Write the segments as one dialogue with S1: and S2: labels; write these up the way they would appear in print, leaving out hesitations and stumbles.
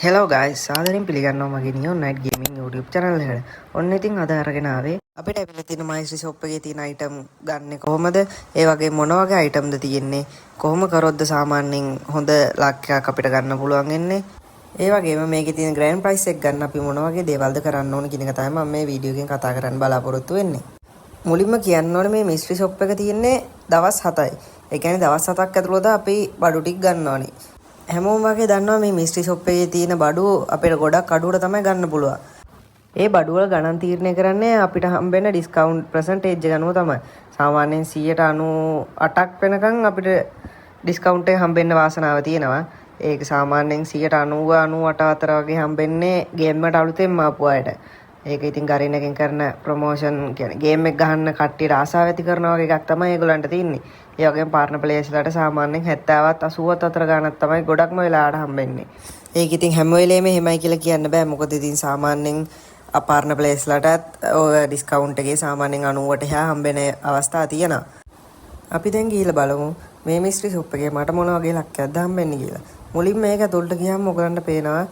S1: Hello guys සාදරයෙන් පිළිගන්නවා මගේ නියොන් නයිට් ගේමින් YouTube channel එකට. ඔන්න ඉතින් අද අරගෙන ආවේ අපිට ඇවිල්ලා තියෙන මයිස්ට්‍රි ෂොප් එකේ තියෙන අයිටම් ගන්න කොහමද? ඒ වගේ මොන වගේ අයිටම්ද තියෙන්නේ? කොහොම කරොත්ද සාමාන්‍යයෙන් හොඳ ලක්කයක් අපිට ගන්න පුළුවන් වෙන්නේ? ඒ වගේම මේකේ තියෙන ග්‍රෑන්ඩ් ප්‍රයිස් එක ගන්න අපි මොන වගේ දේවල්ද කරන්න ඕන කියන එක තමයි මම මේ වීඩියෝ එකෙන් කතා කරන්න බලාපොරොත්තු වෙන්නේ. මුලින්ම කියන්න ඕනේ මේ මිස්ට්‍රි ෂොප් එක තියෙන්නේ දවස් 7යි. ඒ කියන්නේ දවස් 7ක් ඇතුළත අපි බඩු ටික ගන්න ඕනේ. හැමෝම වගේ දන්නවා මේ මිස්ට්‍රි ෂොප් එකේ තියෙන බඩු අපිට ගොඩක් අඩුවට තමයි ගන්න පුළුවන්. ඒ බඩු වල ගණන් තීරණය කරන්නේ අපිට හම්බෙන ඩිස්කවුන්ට් පර්සන්ටේජ් එක අනුව තමයි. සාමාන්‍යයෙන් 98ක් වෙනකන් අපිට ඩිස්කවුන්ට් එක හම්බෙන්න වාසනාව තියෙනවා. ඒක සාමාන්‍යයෙන් 90 98 අතර වගේ හම්බෙන්නේ ගේම් එකට අලුතෙන්ම ආපු අයට. ඒක ඉතින් ගරින් එකෙන් කරන ප්‍රොමෝෂන් කියන්නේ ගේම් එක ගහන්න කට්ටියට ආසාව ඇති කරන වගේ එකක් තමයි ඒගොල්ලන්ට තියෙන්නේ. ඒ වගේම පාර්ට්නර් ප්ලේයර්ස්ලාට සාමාන්‍යයෙන් 70ත් 80ත් අතර ගාණක් තමයි ගොඩක්ම වෙලාවට හම්බෙන්නේ. ඒක ඉතින් හැම වෙලේම එහෙමයි කියලා කියන්න බෑ. මොකද ඉතින් සාමාන්‍යයෙන් පාර්ට්නර් ප්ලේයර්ස්ලාටත් ඔය ඩිස්කවුන්ට් එකේ සාමාන්‍යයෙන් 90ට එහා හම්බෙන අවස්ථා තියෙනවා. අපි දැන් ගිහිල්ලා බලමු මේ මිස්ට්‍රි ෂොප් එකේ මට මොන වගේ ලක්කයක්ද හම්බෙන්නේ කියලා. මුලින්ම මේක ඇතුළට ගියාම ඔයගලන්ට පේනවා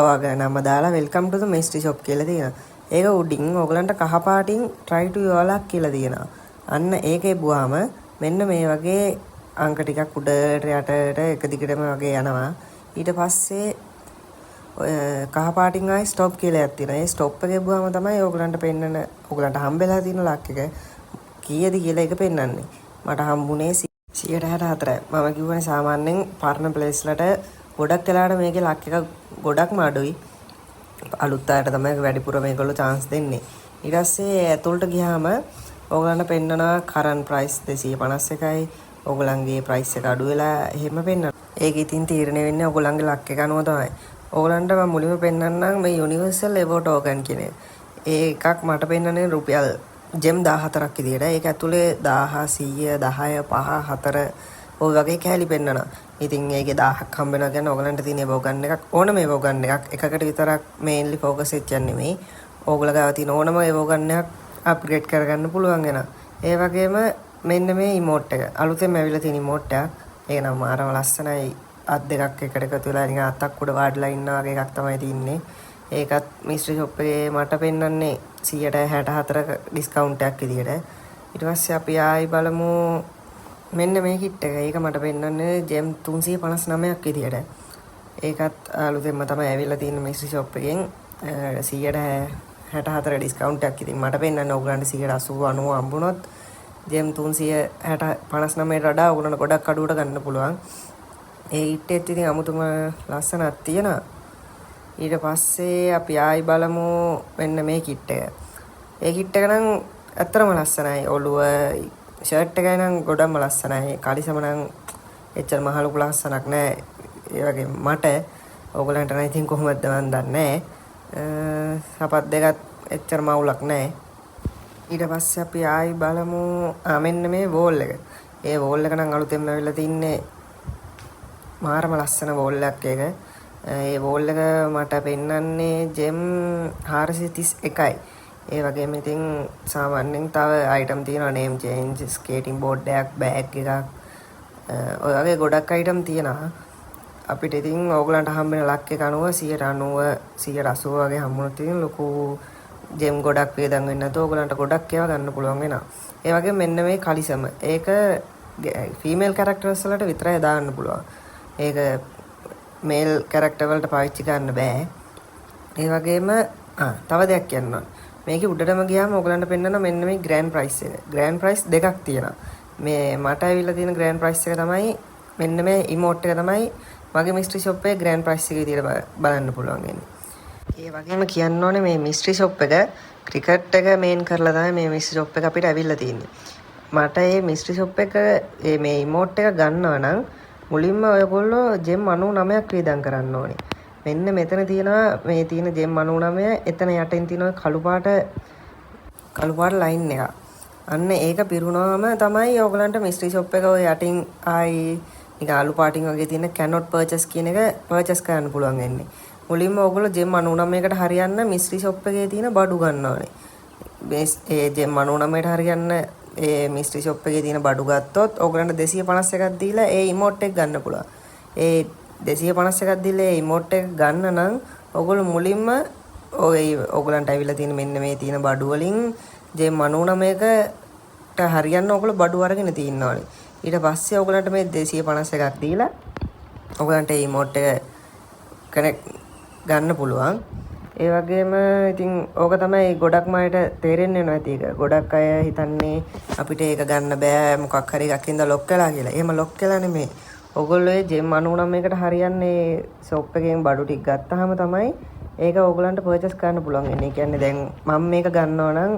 S1: ඔයාගේ නම දාලා welcome to the mystery shop කියලා තියෙනවා. ඒක උඩින් ඔයගලන්ට කහ පාටින් try to your luck කියලා තියෙනවා. අන්න ඒකේ බුවාම මෙන්න මේ වගේ අංක ටිකක් උඩට යටට එක දිගටම වගේ යනවා. ඊට පස්සේ ඔය කහ පාටින් ආයි stop කියලා එකක් තියෙනවා. ඒ stop එකේ බුවාම තමයි ඔයගලන්ට පෙන්නන ඔයගලන්ට හම්බෙලා තියෙන ලක් එක කීයද කියලා එක පෙන්නන්නේ. මට හම්බුනේ 164යි. මම කිව්වනේ සාමාන්‍යයෙන් පාර්ට්නර් ප්ලේස්ලට ගොඩක් වෙලාවට මේකේ ලක් එක ගොඩක්ම අඩුයි. අලුත් අයට තමයි වැඩිපුර මේගොල්ලෝ chance දෙන්නේ. ඊට පස්සේ ඇතුළට ගියාම ඕගලන්ට පෙන්නනවා කරන්ට් ප්‍රයිස් 251යි. ඕගලන්ගේ ප්‍රයිස් එක අඩු වෙලා එහෙම පෙන්නනවා. ඒක ඉතින් තීරණය වෙන්නේ ඕගලන්ගේ ලක් එක අනුව තමයි. ඕගලන්ට මම මුලින්ම පෙන්නන්නම් මේ යුනිවර්සල් එවෝ ටෝකන් කියන එක. ඒකක් මට පෙන්නන්නේ රුපියල් ජෙම් 14ක් විදියට. ඒක ඇතුලේ 1000 100 10 5 4 ඔය වගේ කැලි පෙන්නනවා. ඉතින් ඒකේ 1000ක් හම්බ වෙනවා කියන්නේ ඕගලන්ට තියෙන ඒවෝ ගන්න එකක් ඕනම ඒවෝ ගන්න එකක් එකකට විතරක් මේන්ලි ફોකස් වෙච්ච නෙමෙයි. ඕගොල්ලෝ ගාව තියෙන ඕනම ඒවෝ ගන්න එකක් අප්ග්‍රේඩ් කරගන්න පුළුවන් වෙනවා. ඒ වගේම මෙන්න මේ ඉමෝට් එක අලුතෙන් ඇවිල්ලා තියෙන ඉමෝට් එකක්. ඒක නම් මාරම ලස්සනයි. අත් දෙකක් එකට එකතු වෙලා නිකන් අතක් උඩ වාඩිලා ඉන්නා වගේ එකක් තමයි තියෙන්නේ. ඒකත් මිස්ට්‍රි ෂොප් එකේ මට පෙන්නන්නේ 164ක ඩිස්කවුන්ට් එකක් විදියට. ඊට පස්සේ අපි ආයි බලමු මෙන්න මේ කිට් එක. ඒක මට පෙන්නන්නේ ජෙම් 359ක් විදියට. ඒකත් අලුතෙන්ම තමයි ඇවිල්ලා තියෙන මිස්ට්‍රි ෂොප් එකෙන් 164 ඩිස්කවුන්ට් එකක්. ඉතින් මට පෙන්නන්නේ ඕගලන්ට 180 90 හම්බුනොත් ජෙම් 359ට වඩා ඕගලන්ට ගොඩක් අඩුවට ගන්න පුළුවන්. ඒ ඉට්ටෙත් ඉතින් අමුතුම ලස්සනක් තියෙනවා. ඊට පස්සේ අපි ආයි බලමු මෙන්න මේ කිට් එක. ඒ කිට් එක නම් ඇත්තටම ලස්සනයි. ඔළුව ෂර්ට් එකයි නම් ගොඩක්ම ලස්සනයි. කලිසම නම් එච්චර මහ ලොකු ලස්සනක් නෑ. ඒ වගේ මට ඕගලන්ට නම් ඉතින් කොහොමද මන් දන්නේ නෑ. සපත් දෙකත් එච්චර මවුලක් නෑ. ඊට පස්සේ අපි ආයි බලමු මෙන්න මේ වෝල් එක. ඒ වෝල් එක නම් අලුතෙන්ම ඇවිල්ලා තින්නේ මාරම ලස්සන වෝල් එකක් ඒක. ඒ වෝල් එක මට පෙන්නන්නේ ජෙම් 431යි. ඒ වගේම ඉතින් සාමාන්‍යයෙන් තව අයිටම් තියෙනවා නේම් චේන්ජ්, ස්කේටින් බෝඩ් එකක්, බෑග් එකක්. ඔය වගේ ගොඩක් අයිටම් තියෙනවා. අපිට ඉතින් ඕගලන්ට හම්බෙන ලක් එක අනුව 190 180 වගේ හම්බුනොත් ඉතින් ලොකු ජෙම් ගොඩක් වේදන් වෙන්නේ නැතුව ඕගලන්ට ගොඩක් ඒවා ගන්න පුළුවන් වෙනවා. ඒ වගේම මෙන්න මේ කලිසම. ඒක ෆීමේල් කැරක්ටර්ස් වලට විතරයි දාන්න පුළුවන්. ඒක මේල් කැරක්ටර් වලට පාවිච්චි කරන්න බෑ. ඒ වගේම තව දෙයක් කියන්න ඕනේ. මේකේ උඩටම ගියාම ඔයගලන්ට පෙන්නන මෙන්න මේ ග්‍රෑන්ඩ් ප්‍රයිස් එක. ග්‍රෑන්ඩ් ප්‍රයිස් දෙකක් තියෙනවා. මේ මට ඇවිල්ලා තියෙන ග්‍රෑන්ඩ් ප්‍රයිස් එක තමයි මෙන්න මේ ඉමෝට් එක තමයි මගේ මිස්ට්‍රි ෂොප් එකේ ග්‍රෑන්ඩ් ප්‍රයිස් එක විදියට බලන්න පුළුවන් වෙන්නේ. ඒ වගේම කියන්න ඕනේ මේ මිස්ට්‍රි ෂොප් එක ක්‍රිකට් එක මේන් කරලා තමයි මේ මිස්ට්‍රි ෂොප් එක අපිට ඇවිල්ලා තියෙන්නේ. මට මේ මිස්ට්‍රි ෂොප් එක මේ ඉමෝට් එක ගන්නවා නම් මුලින්ම ඔයගොල්ලෝ ජෙම් 99ක් වේදම් කරන්න ඕනේ. මෙන්න මෙතන තියෙනවා මේ තියෙන ජෙම් 99 එතන යටින් තියෙන කළු පාට ලයින් එක. අන්න ඒක පිරුණාම තමයි ඔයගලන්ට මිස්ට්‍රි ෂොප් එක ඔය යටින් ආයි නිකන් අලු පාටින් වගේ තියෙන cannot purchase කියන එක purchase කරන්න පුළුවන් වෙන්නේ. මුලින්ම ඔයගොල්ලෝ ජෙම් 99කට හරියන්න මිස්ට්‍රි ෂොප් එකේ තියෙන බඩු ගන්න ඕනේ. ඒ ජෙම් 99ට හරියන්න ඒ මිස්ට්‍රි ෂොප් එකේ තියෙන බඩු ගත්තොත් ඔයගලන්ට 251ක් දීලා ඒ ඉමෝට් එක ගන්න පුළුවන්. ඒ 251ක් දීලා ඉමෝට් එක ගන්න නම් ඔයගොල්ලෝ මුලින්ම ඔයගොල්ලන්ට ඇවිල්ලා තියෙන මෙන්න මේ තියෙන බඩු වලින් ජෙම් 99කට හරියන්න ඔයගොල්ලෝ බඩු අරගෙන තියනවානේ. ඊට පස්සේ ඔයගොල්ලන්ට මේ 251ක් දීලා ඔයගොල්ලන්ට ඉමෝට් එක කනෙක්ට් ගන්න පුළුවන්. ඒ වගේම ඉතින් ඕක තමයි ගොඩක්ම අයට තේරෙන්නේ නැති එක. ගොඩක් අය හිතන්නේ අපිට ඒක ගන්න බෑ මොකක් හරි එකක් ඉඳලා ලොක් කළා කියලා. එහෙම ලොක් කළා නෙමෙයි. ඔයගොල්ලෝ ජෙම් 99කට හරියන්නේ ෂොප් එකෙන් බඩු ටික ගත්තාම තමයි ඒක ඔයගලන්ට පර්චේස් කරන්න පුළුවන් වෙන්නේ. ඒ කියන්නේ දැන් මම මේක ගන්නවා නම්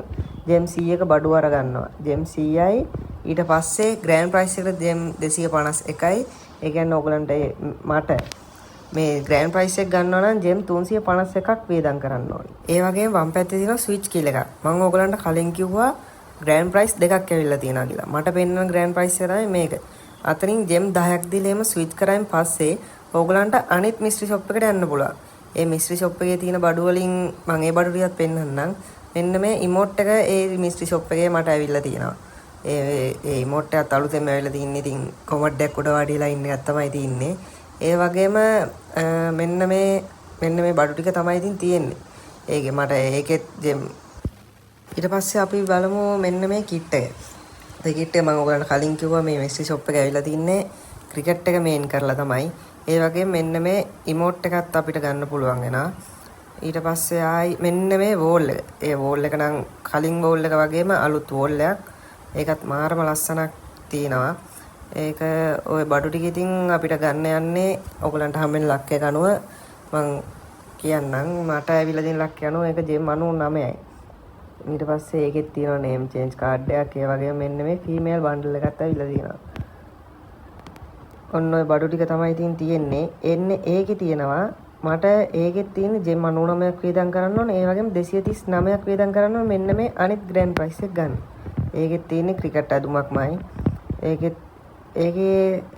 S1: ජෙම් 100ක බඩු අර ගන්නවා. ජෙම් 100යි ඊට පස්සේ ග්‍රෑන්ඩ් ප්‍රයිස් එකට ජෙම් 251යි. ඒ කියන්නේ ඔයගලන්ට මට මේ ග්‍රෑන්ඩ් ප්‍රයිස් එක ගන්නවා නම් ජෙම් 351ක් වේදම් කරන්න ඕනේ. ඒ වගේම වම් පැත්තේ තියෙනවා ස්විච් කීල් එකක්. මම ඔයගලන්ට කලින් කිව්වා ග්‍රෑන්ඩ් ප්‍රයිස් දෙකක් ඇවිල්ලා තියෙනවා කියලා. මට පෙන්වන ග්‍රෑන්ඩ් ප්‍රයිස් එක තමයි මේක. අතරින් ජෙම් 10ක් දීලා එම ස්විච් කරායින් පස්සේ ඔයගලන්ට අනිත් මිස්ට්‍රි ෂොප් එකට යන්න පුළුවන්. ඒ මිස්ට්‍රි ෂොප් එකේ තියෙන බඩු වලින් මම ඒ බඩු ටිකත් පෙන්නන්නම්. මෙන්න මේ ඉමෝට් එක ඒ මිස්ට්‍රි ෂොප් එකේ මට ඇවිල්ලා තියෙනවා. ඒ ඉමෝට් එකත් අලුතෙන්ම ඇවිල්ලා තින්නේ. ඉතින් කොමඩ් එකක් උඩ වාඩිලා ඉන්න එකක් තමයි තින්නේ. ඒ වගේම මෙන්න මේ බඩු ටික තමයි ඉතින් තියෙන්නේ. ඒකේ මට ඒකෙත් ජෙම් ඊට පස්සේ අපි බලමු මෙන්න මේ කිට් එක. ඒ කිට් එක මම ඔයගලන්ට කලින් කිව්වා මේ මිස්ට්‍රි ෂොප් එක ඇවිල්ලා තින්නේ ක්‍රිකට් එක මේන් කරලා තමයි. ඒ වගේම මෙන්න මේ ඉමෝට් එකත් අපිට ගන්න පුළුවන් වෙනවා. ඊට පස්සේ ආයි මෙන්න මේ වෝල් එක. ඒ වෝල් එක නම් කලින් වෝල් එක වගේම අලුත් වෝල් එකක්. ඒකත් මාරම ලස්සනක් තියෙනවා. ඒක ওই බඩු ටික ඉතින් අපිට ගන්න යන්නේ ඔයගලන්ට හම්බෙන ලක් එක අනුව මම කියන්නම්. මට ඇවිල්ලා තියෙන ලක් එක අනුව ඒක ජෙම් 99යි. ඊට පස්සේ ඒකෙත් තියෙනවා නේම් චේන්ජ් කාඩ් එකක්. ඒ වගේම මෙන්න මේ ෆීමේල් බන්ඩල් එකත් ඇවිල්ලා තියෙනවා. ඔන්න ඔය බඩු ටික තමයි ඉතින් තියෙන්නේ. එන්නේ ඒකේ තියෙනවා මට ඒකෙත් තියෙන ජෙම් 99ක් වේදම් කරන්න ඕනේ. ඒ වගේම 239ක් වේදම් කරන්න ඕනේ මෙන්න මේ අනිත් ග්‍රෑන්ඩ් ප්‍රයිස් එක ගන්න. ඒකෙත් තියෙන්නේ ක්‍රිකට් අදුමක්මයි. ඒකේ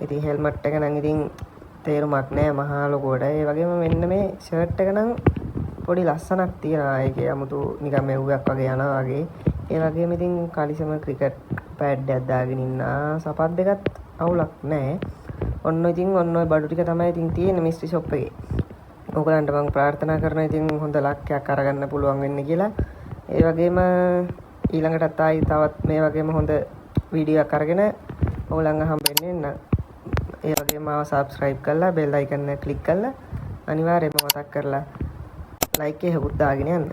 S1: ඉතින් හෙල්මට් එක නම් ඉතින් තේරුමක් නෑ මහා ලොකුවට. ඒ වගේම මෙන්න මේ ෂර්ට් එක නම් පොඩි ලස්සනක් තියෙනවා. ඒකේ 아무තු නිකන් මෙව්වක් වගේ යනවා වගේ. ඒ වගේම ඉතින් කලිසම ක්‍රිකට් පැඩ් එකක් දාගෙන ඉන්න සපත් දෙකත් අවුලක් නෑ. ඔන්න ඉතින් ඔන්න ඔය බඩු ටික තමයි ඉතින් තියෙන්නේ මිස්ට්‍රි ෂොප් එකේ. ඔයගලන්ට මම ප්‍රාර්ථනා කරනවා ඉතින් හොඳ ලක්යක් අරගන්න පුළුවන් වෙන්න කියලා. ඒ වගේම ඊළඟටත් ආයි තවත් මේ වගේම හොඳ වීඩියෝ එකක් අරගෙන ඔයගලන් හම්බෙන්නේ නැන්න. ඒ වගේම මාව subscribe කරලා bell icon එක click කරලා අනිවාර්යයෙන්ම මතක් කරලා like එක හුත් දාගෙන යන්න.